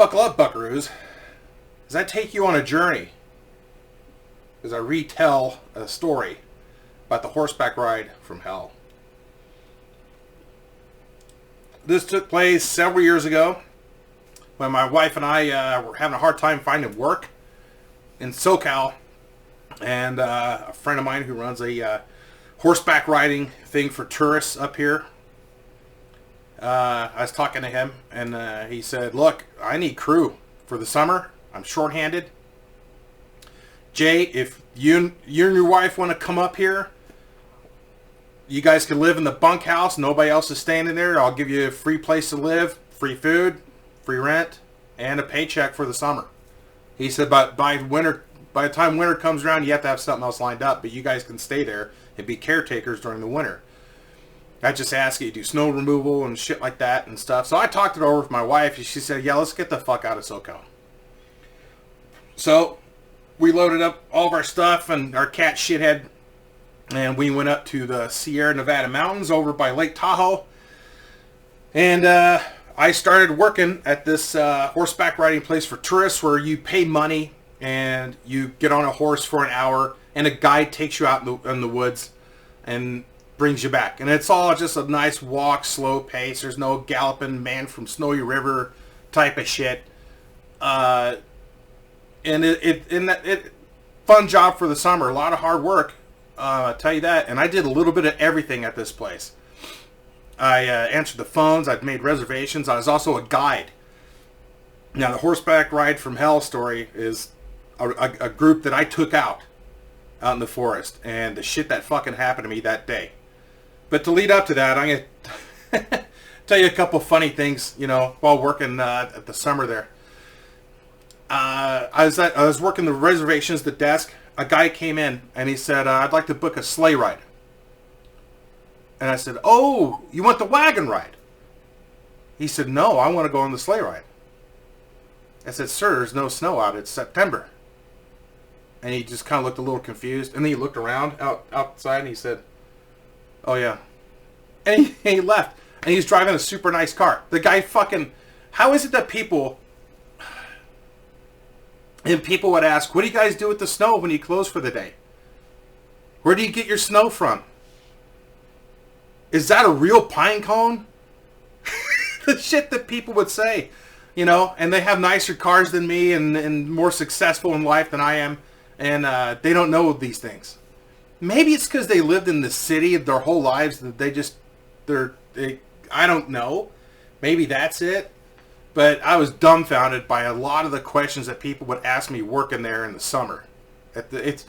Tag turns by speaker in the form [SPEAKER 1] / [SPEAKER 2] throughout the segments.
[SPEAKER 1] Buckle up, buckaroos, as I take you on a journey, as I retell a story about the horseback ride from hell. This took place several years ago when my wife and I were having a hard time finding work in SoCal, and a friend of mine who runs a horseback riding thing for tourists up here, I was talking to him, and he said, look, I need crew for the summer. I'm shorthanded. Jay, if you and your wife want to come up here, you guys can live in the bunkhouse. Nobody else is staying in there. I'll give you a free place to live, free food, free rent, and a paycheck for the summer. He said, but by the time winter comes around, you have to have something else lined up, but you guys can stay there and be caretakers during the winter. I just ask you to do snow removal and shit like that and stuff. So I talked it over with my wife, and she said, yeah, let's get the fuck out of SoCal. So we loaded up all of our stuff and our cat shithead, and we went up to the Sierra Nevada mountains over by Lake Tahoe. And I started working at this horseback riding place for tourists where you pay money and you get on a horse for an hour and a guide takes you out in the woods and brings you back. And it's all just a nice walk, slow pace. There's no galloping man from Snowy River type of shit. And it fun job for the summer. A lot of hard work. I'll tell you that. And I did a little bit of everything at this place. I answered the phones. I'd made reservations. I was also a guide. Now, the horseback ride from hell story is a group that I took out in the forest. And the shit that fucking happened to me that day. But to lead up to that, I'm going to tell you a couple funny things, while working at the summer there. I was working the reservations, the desk. A guy came in and he said, I'd like to book a sleigh ride. And I said, oh, you want the wagon ride? He said, no, I want to go on the sleigh ride. I said, sir, there's no snow out. It's September. And he just kind of looked a little confused. And then he looked around outside and he said, oh, yeah. And he left. And he's driving a super nice car. The guy fucking... How is it that people... And people would ask, what do you guys do with the snow when you close for the day? Where do you get your snow from? Is that a real pine cone? The shit that people would say, and they have nicer cars than me and more successful in life than I am, and they don't know these things. Maybe it's because they lived in the city their whole lives that I don't know. Maybe that's it. But I was dumbfounded by a lot of the questions that people would ask me working there in the summer. It's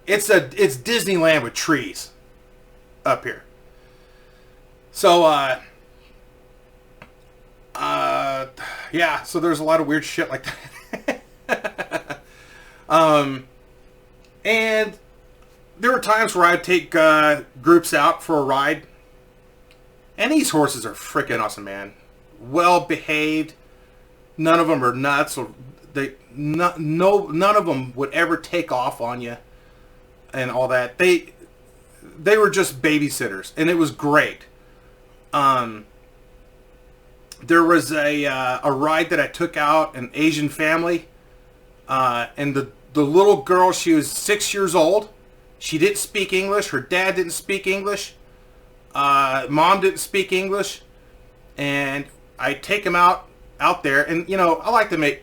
[SPEAKER 1] Disneyland with trees up here. So yeah. So there's a lot of weird shit like that. And there were times where I'd take groups out for a ride, and these horses are freaking awesome, man. Well behaved. None of them are nuts, or none of them would ever take off on you and all that. They were just babysitters, and it was great. There was a ride that I took out, an Asian family, and the little girl, she was 6 years old. She didn't speak English. Her dad didn't speak English. Mom didn't speak English, and I take them out there, and I like to make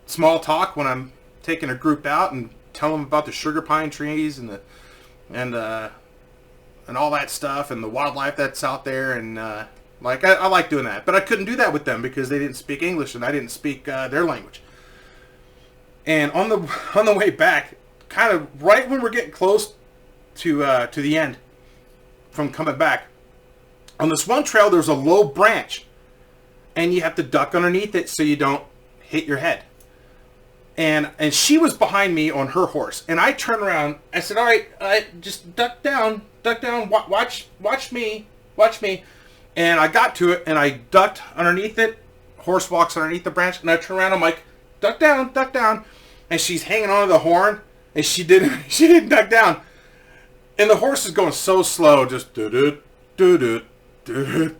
[SPEAKER 1] small talk when I'm taking a group out and tell them about the sugar pine trees and all that stuff and the wildlife that's out there, and I like doing that. But I couldn't do that with them because they didn't speak English and I didn't speak their language. And on the way back, kind of right when we're getting close to the end from coming back, on this one trail there's a low branch. And you have to duck underneath it so you don't hit your head. And she was behind me on her horse. And I turned around. I said, all right, just duck down, watch me. And I got to it, and I ducked underneath it. Horse walks underneath the branch, and I turn around. I'm like, duck down. And she's hanging onto the horn, and she didn't duck down. And the horse is going so slow, just do-do. And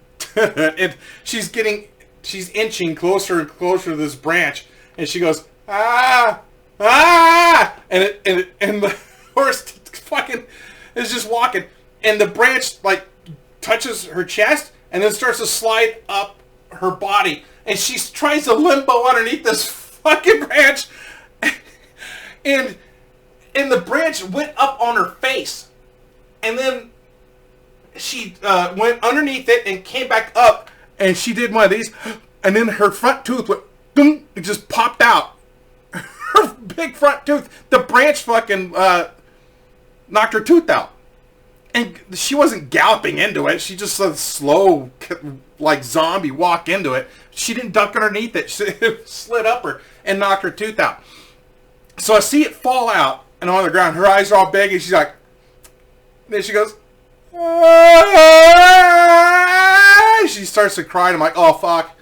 [SPEAKER 1] she's getting she's inching closer and closer to this branch, and she goes, ah, ah, and the horse fucking is just walking, and the branch like touches her chest, and then starts to slide up her body, and she tries to limbo underneath this fucking branch, and the branch went up on her face, and then she went underneath it and came back up, and she did one of these, and then her front tooth went, boom, it just popped out. Her big front tooth, the branch fucking knocked her tooth out. And she wasn't galloping into it. She just slow, like zombie, walk into it. She didn't duck underneath it. She slid up her and knocked her tooth out. So I see it fall out and on the ground. Her eyes are all big, and she's like, then she goes, ah! She starts to cry, and I'm like, oh fuck.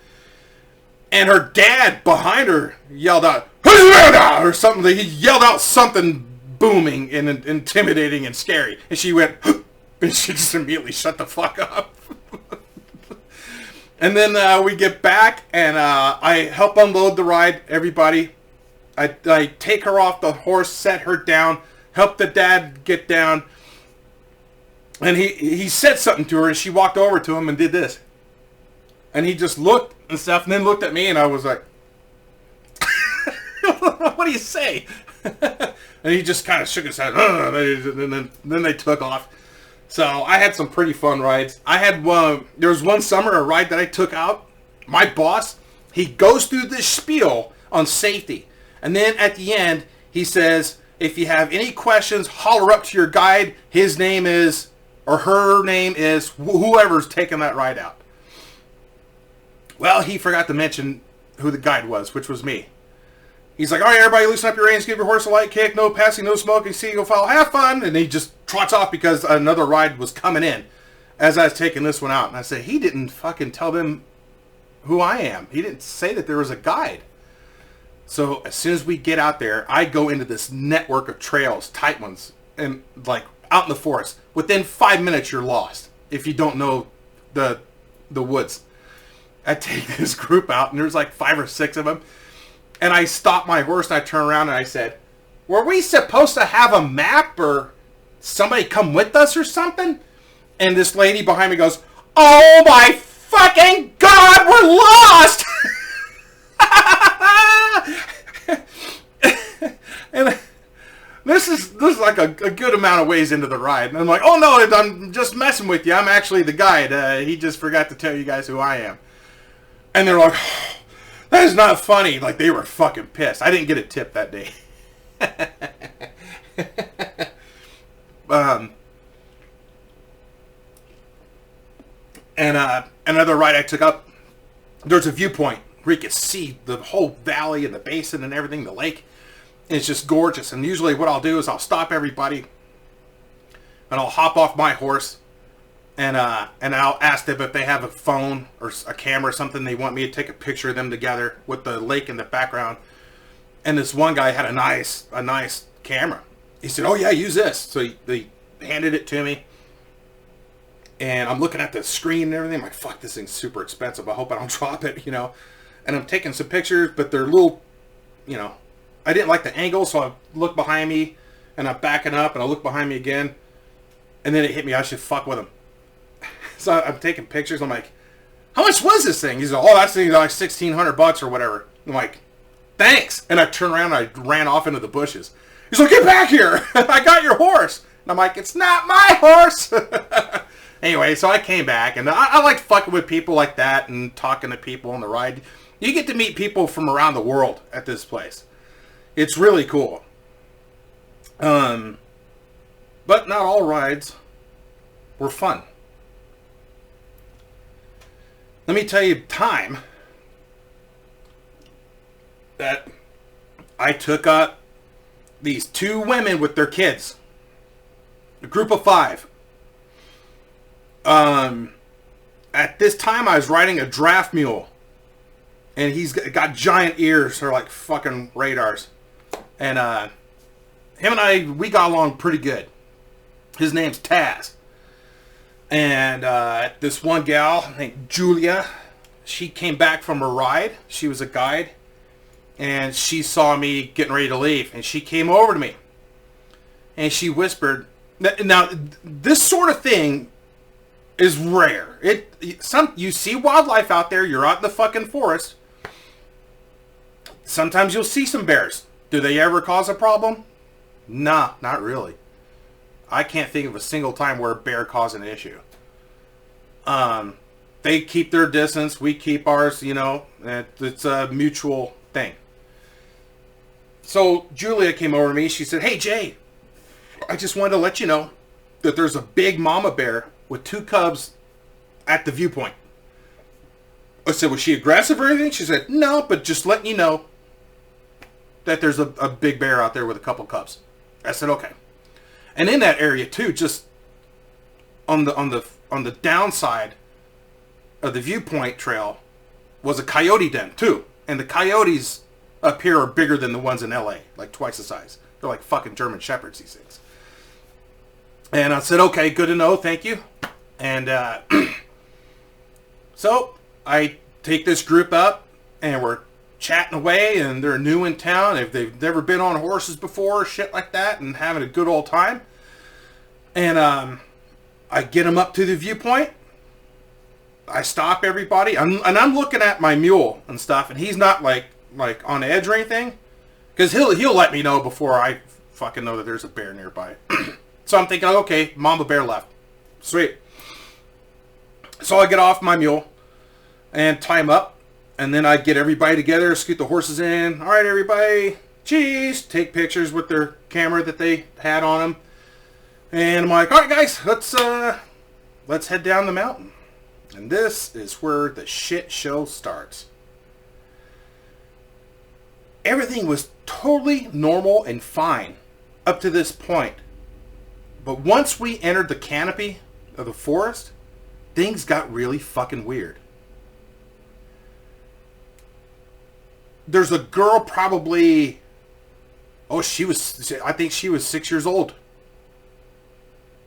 [SPEAKER 1] And her dad behind her yelled out, or something. He yelled out something booming and intimidating and scary. And she went, and she just immediately shut the fuck up. And then we get back, and I help unload the ride, everybody. I take her off the horse, set her down, help the dad get down. And he said something to her, and she walked over to him and did this. And he just looked and stuff, and then looked at me, and I was like, what do you say? And he just kind of shook his head, and then they took off. So I had some pretty fun rides. I had there was one summer, a ride that I took out. My boss, he goes through this spiel on safety. And then at the end, he says, if you have any questions, holler up to your guide. His name is, or her name is, whoever's taking that ride out. Well, he forgot to mention who the guide was, which was me. He's like, all right, everybody, loosen up your reins, give your horse a light kick, no passing, no smoking, single foul, have fun. And he just trots off because another ride was coming in as I was taking this one out. And I said, he didn't fucking tell them who I am. He didn't say that there was a guide. So as soon as we get out there, I go into this network of trails, tight ones, and like out in the forest. Within 5 minutes, you're lost if you don't know the woods. I take this group out, and there's like 5 or 6 of them. And I stop my horse, and I turn around, and I said, were we supposed to have a map or somebody come with us or something? And this lady behind me goes, oh my fucking God, we're lost! And this is like a good amount of ways into the ride. And I'm like, oh no, I'm just messing with you. I'm actually the guide. He just forgot to tell you guys who I am. And they're like, oh, that is not funny. Like, they were fucking pissed. I didn't get a tip that day. Another ride I took up, there's a viewpoint where you can see the whole valley and the basin and everything, the lake. And it's just gorgeous. And usually what I'll do is I'll stop everybody and I'll hop off my horse and I'll ask them if they have a phone or a camera or something. They want me to take a picture of them together with the lake in the background. And this one guy had a nice camera. He said, oh yeah, use this. So they handed it to me. And I'm looking at the screen and everything. I'm like, fuck, this thing's super expensive. I hope I don't drop it, you know. And I'm taking some pictures, but they're little, you know. I didn't like the angle, so I look behind me, and I'm backing up, and I look behind me again. And then it hit me, I should fuck with him. So I'm taking pictures. I'm like, how much was this thing? He's like, oh, that thing's like $1,600 or whatever. I'm like, thanks. And I turned around and I ran off into the bushes. He's like, get back here. I got your horse. And I'm like, it's not my horse. Anyway, so I came back, and I like fucking with people like that and talking to people on the ride. You get to meet people from around the world at this place. It's really cool. But not all rides were fun. Let me tell you time that I took up these 2 women with their kids. A group of 5. At this time I was riding a draft mule. And he's got giant ears. They're like fucking radars. And him and I, we got along pretty good. His name's Taz. And this one gal named Julia, she came back from a ride. She was a guide. And she saw me getting ready to leave. And she came over to me. And she whispered. Now, this sort of thing is rare. You see wildlife out there. You're out in the fucking forest. Sometimes you'll see some bears. Do they ever cause a problem? Nah, not really. I can't think of a single time where a bear caused an issue. They keep their distance. We keep ours, you know. It's a mutual thing. So Julia came over to me. She said, "Hey, Jay, I just wanted to let you know that there's a big mama bear with 2 cubs at the viewpoint." I said, "Was she aggressive or anything?" She said, "No, but just letting you know that there's a big bear out there with a couple cubs." I said, "Okay." And in that area too, just on the downside of the viewpoint trail was a coyote den too. And the coyotes up here are bigger than the ones in LA, like twice the size. They're like fucking German shepherds, these things. And I said, "Okay, good to know, thank you." And so I take this group up and we're chatting away, and they're new in town. If they've never been on horses before, shit like that, and having a good old time. And I get them up to the viewpoint. I stop everybody, and I'm looking at my mule and stuff, and he's not like on edge or anything, because he'll let me know before I fucking know that there's a bear nearby. So I'm thinking, okay, mama bear left, sweet. So I get off my mule and tie him up. And then I get everybody together, scoot the horses in. All right, everybody, cheese. Take pictures with their camera that they had on them. And I'm like, all right, guys, let's head down the mountain. And this is where the shit show starts. Everything was totally normal and fine up to this point. But once we entered the canopy of the forest, things got really fucking weird. There's a girl probably, I think she was 6 years old.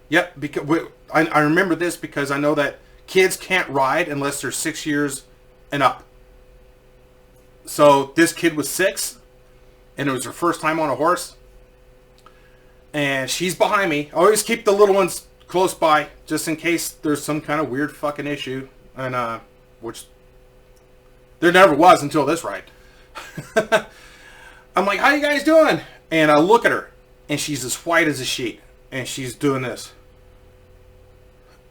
[SPEAKER 1] Yep, because I remember this because I know that kids can't ride unless they're 6 years and up. So this kid was 6, and it was her first time on a horse. And she's behind me. I always keep the little ones close by, just in case there's some kind of weird fucking issue. And, which there never was until this ride. I'm like, "How you guys doing?" And I look at her, and she's as white as a sheet, and she's doing this.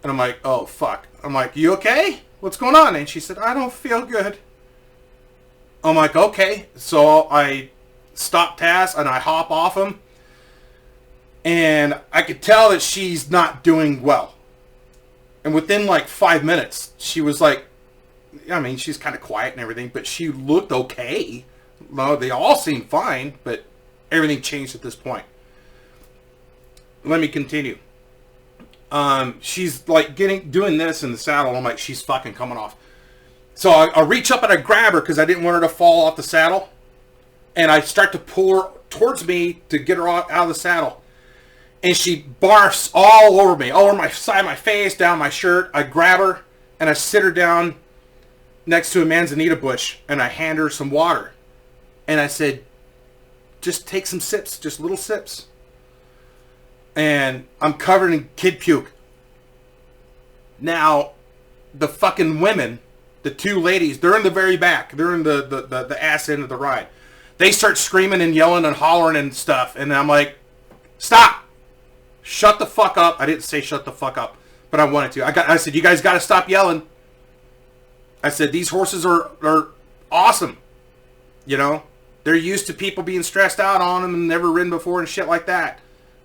[SPEAKER 1] And I'm like, "Oh, fuck." I'm like, "You okay? What's going on?" And she said, "I don't feel good." I'm like, "Okay." So I stop task, and I hop off him. And I could tell that she's not doing well. And within like 5 minutes, she was like, I mean, she's kind of quiet and everything, but she looked okay. No, they all seemed fine, but everything changed at this point. Let me continue. She's like doing this in the saddle. I'm like, she's fucking coming off. So I reach up and I grab her because I didn't want her to fall off the saddle. And I start to pull her towards me to get her out of the saddle. And she barfs all over me, all over my side, my face, down my shirt. I grab her and I sit her down next to a manzanita bush, and I hand her some water. And I said, "Just take some sips, just little sips." And I'm covered in kid puke. Now, the fucking women, the 2 ladies, they're in the very back. They're in the ass end of the ride. They start screaming and yelling and hollering and stuff. And I'm like, "Stop. Shut the fuck up." I didn't say shut the fuck up, but I wanted to. I said, "You guys got to stop yelling." I said, "These horses are awesome. You know, they're used to people being stressed out on them and never ridden before and shit like that.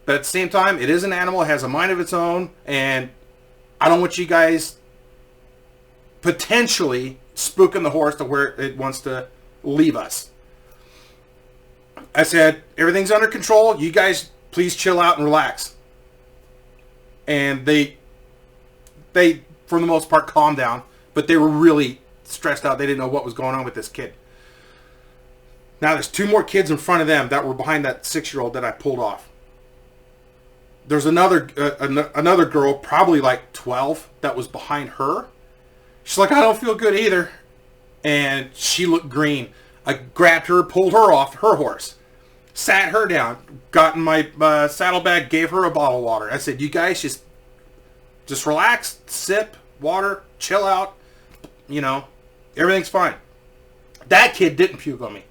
[SPEAKER 1] But at the same time, it is an animal. It has a mind of its own. And I don't want you guys potentially spooking the horse to where it wants to leave us." I said, "Everything's under control. You guys please chill out and relax." And they for the most part, calmed down. But they were really stressed out. They didn't know what was going on with this kid. Now, there's 2 more kids in front of them that were behind that 6-year-old that I pulled off. There's another girl, probably like 12, that was behind her. She's like, "I don't feel good either." and she looked green. I grabbed her, pulled her off her horse, sat her down, got in my saddlebag, gave her a bottle of water. I said, you guys just relax, sip water, chill out, you know, everything's fine. That kid didn't puke on me.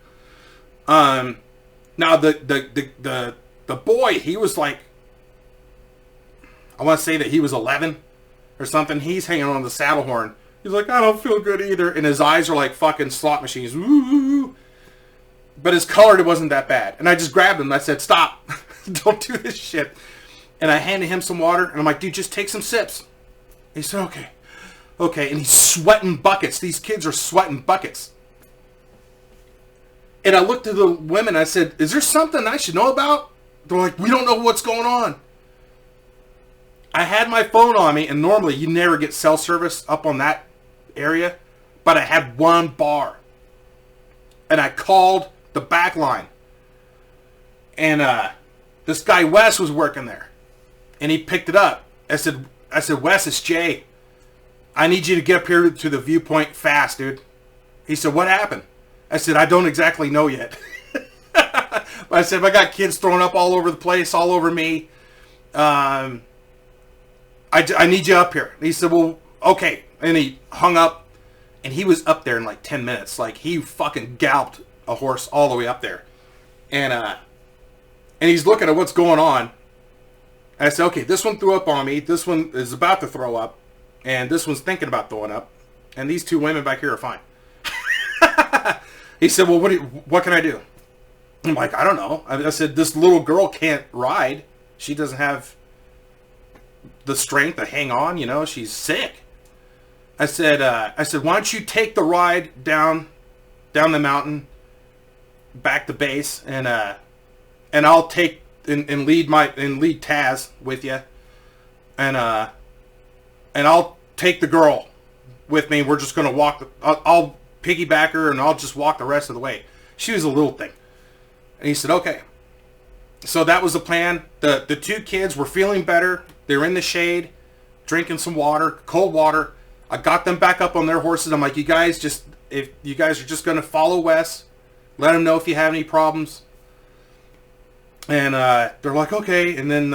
[SPEAKER 1] Now the boy, he was like, I want to say that he was 11 or something. He's hanging on the saddle horn. He's like, I don't feel good either. And his eyes are like fucking slot machines. Ooh. But his color, it wasn't that bad. And I just grabbed him and I said, stop. Don't do this shit. And I handed him some water. And I'm like, dude, just take some sips. He said, okay. Okay. And he's sweating buckets. These kids are sweating buckets. And I looked at the women and I said, is there something I should know about? They're like, we don't know what's going on. I had my phone on me, and normally you never get cell service up on that area, but I had one bar. And I called the back line. And this guy Wes was working there. And he picked it up. I said, Wes, it's Jay. I need you to get up here to the viewpoint fast, dude. He said, what happened? I said, I don't exactly know yet. But I said, I got kids throwing up all over the place, all over me. I need you up here. And he said, well, okay. And he hung up, and he was up there in like 10 minutes. Like, he fucking galloped a horse all the way up there. And he's looking at what's going on. And I said, okay, this one threw up on me. This one is about to throw up. And this one's thinking about throwing up. And these two women back here are fine. He said, well, what can I do? I'm like, I don't know. I said, this little girl can't ride. She doesn't have the strength to hang on, you know, she's sick. I said, why don't you take the ride down the mountain, back to base, and I'll take and lead Taz with you, and I'll take the girl with me. We're just gonna walk. I'll piggyback her, and I'll just walk the rest of the way. She was a little thing, and he said, okay. So that was the plan. The two kids were feeling better. They were in the shade, drinking some water, cold water. I got them back up on their horses. I'm like, you guys if you guys are just going to follow Wes, let him know if you have any problems. And they're like, okay. And then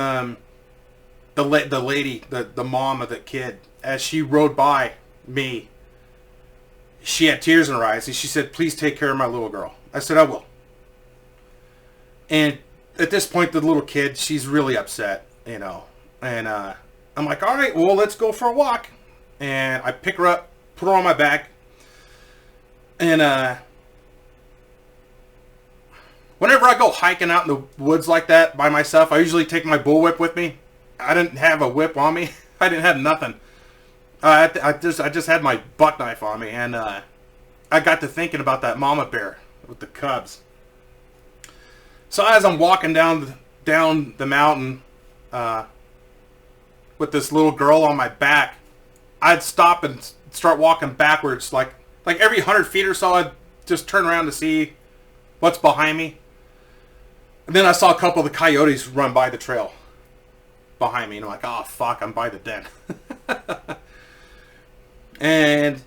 [SPEAKER 1] the lady, the mom of the kid, as she rode by me, she had tears in her eyes. And she said, please take care of my little girl. I said, I will. And at this point, the little kid, she's really upset, you know. And I'm like, all right, well, let's go for a walk. And I pick her up, put her on my back. And whenever I go hiking out in the woods like that by myself, I usually take my bullwhip with me. I didn't have a whip on me. I didn't have nothing. I just had my buck knife on me. And I got to thinking about that mama bear with the cubs. So as I'm walking down the mountain with this little girl on my back, I'd stop and start walking backwards. Like every 100 feet or so, I'd just turn around to see what's behind me. And then I saw a couple of the coyotes run by the trail behind me. And I'm like, oh, fuck, I'm by the den. And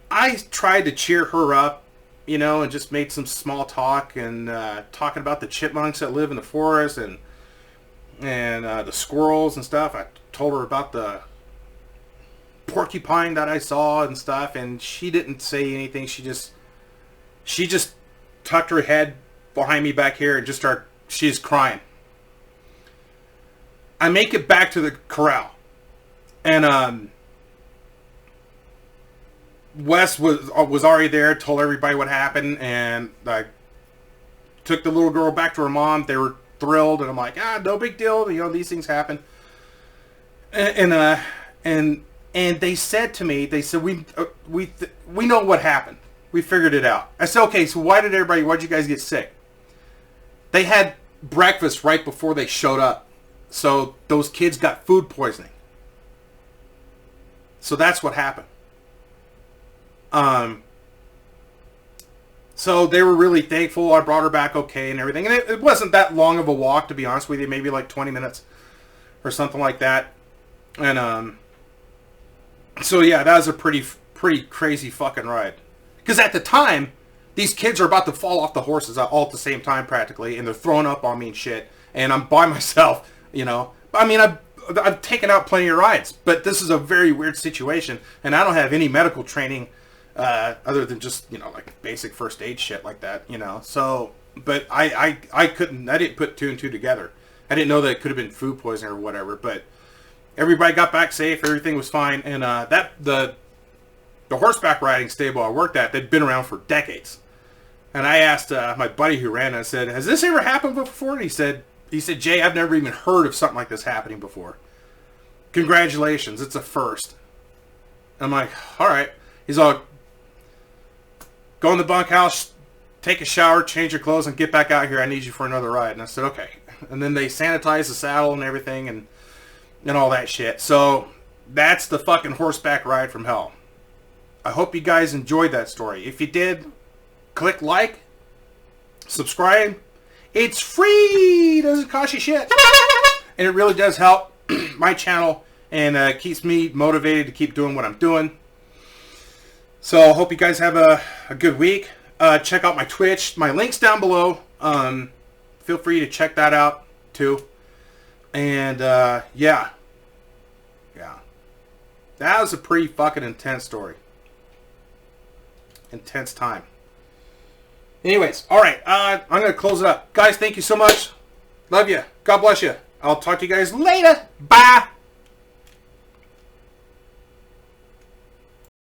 [SPEAKER 1] I tried to cheer her up, you know, and just made some small talk and talking about the chipmunks that live in the forest and the squirrels and stuff. I told her about the porcupine that I saw and stuff, and she didn't say anything. She just tucked her head behind me back here and just started. She's crying. I make it back to the corral, and Wes was already there, told everybody what happened, and I took the little girl back to her mom. They were thrilled, and I'm like, no big deal, you know, these things happen. And they said to me, they said, we know what happened. We figured it out. I said, okay, so why'd you guys get sick? They had breakfast right before they showed up. So those kids got food poisoning. So that's what happened. So they were really thankful. I brought her back okay and everything. And it wasn't that long of a walk, to be honest with you. Maybe like 20 minutes or something like that. And so yeah, that was a pretty crazy fucking ride. Because at the time, these kids are about to fall off the horses all at the same time practically, and they're throwing up on me and shit. And I'm by myself, you know. I mean, I've taken out plenty of rides, but this is a very weird situation, and I don't have any medical training other than just, you know, like basic first aid shit like that, you know. So, but I didn't put two and two together. I didn't know that it could have been food poisoning or whatever, but everybody got back safe, everything was fine, and the horseback riding stable I worked at, they'd been around for decades. And I asked my buddy who ran it, I said, has this ever happened before? And he said, Jay, I've never even heard of something like this happening before. Congratulations, it's a first. And I'm like, all right. He's all, go in the bunkhouse, take a shower, change your clothes, and get back out here. I need you for another ride. And I said, okay. And then they sanitized the saddle and everything and all that shit. So that's the fucking horseback ride from hell. I hope you guys enjoyed that story. If you did, click like, subscribe. It's free. Doesn't cost you shit. And it really does help my channel and keeps me motivated to keep doing what I'm doing. So I hope you guys have a good week. Check out my Twitch. My link's down below. Feel free to check that out too. And yeah. That was a pretty fucking intense story. Intense time. Anyways, alright, I'm going to close it up. Guys, thank you so much. Love you. God bless you. I'll talk to you guys later. Bye.